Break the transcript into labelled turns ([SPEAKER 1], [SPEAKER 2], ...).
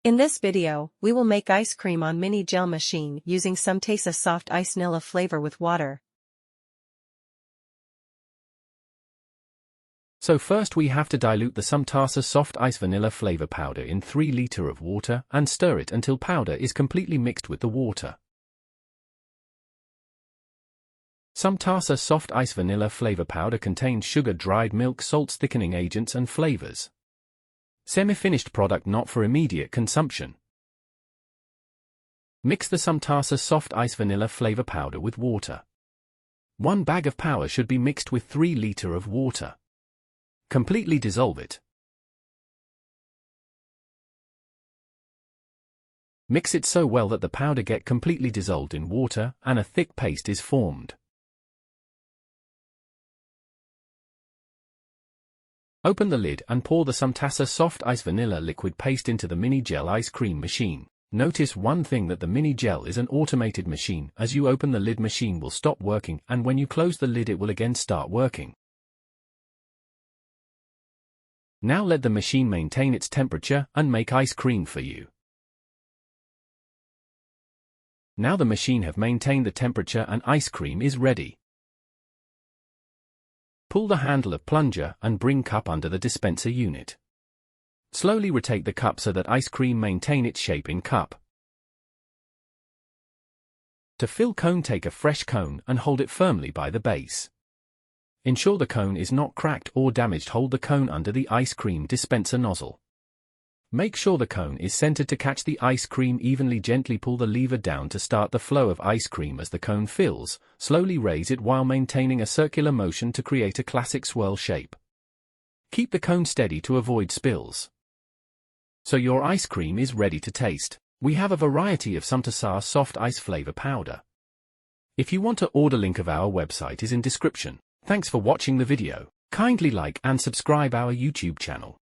[SPEAKER 1] In this video, we will make ice cream on mini gel machine using Sumtasa soft ice vanilla flavor with water.
[SPEAKER 2] So first we have to dilute the Sumtasa soft ice vanilla flavor powder in 3 liters of water and stir it until powder is completely mixed with the water. Sumtasa soft ice vanilla flavor powder contains sugar, dried milk, salts, thickening agents and flavors. Semi-finished product not for immediate consumption. Mix the Sumtasa soft ice vanilla flavor powder with water. 1 bag of powder should be mixed with 3 liters of water. Completely dissolve it. Mix it so well that the powder get completely dissolved in water and a thick paste is formed. Open the lid and pour the Sumtasa soft ice vanilla liquid paste into the mini gel ice cream machine. Notice one thing, that the mini gel is an automated machine. As you open the lid, machine will stop working, and when you close the lid it will again start working. Now let the machine maintain its temperature and make ice cream for you. Now the machine have maintained the temperature and ice cream is ready. Pull the handle of plunger and bring cup under the dispenser unit. Slowly rotate the cup so that ice cream maintain its shape in cup. To fill cone, take a fresh cone and hold it firmly by the base. Ensure the cone is not cracked or damaged. Hold the cone under the ice cream dispenser nozzle. Make sure the cone is centered to catch the ice cream evenly. Gently pull the lever down to start the flow of ice cream as the cone fills. Slowly raise it while maintaining a circular motion to create a classic swirl shape. Keep the cone steady to avoid spills. So your ice cream is ready to taste. We have a variety of Sumtasa soft ice flavor powder. If you want to order, link of our website is in description. Thanks for watching the video. Kindly like and subscribe our YouTube channel.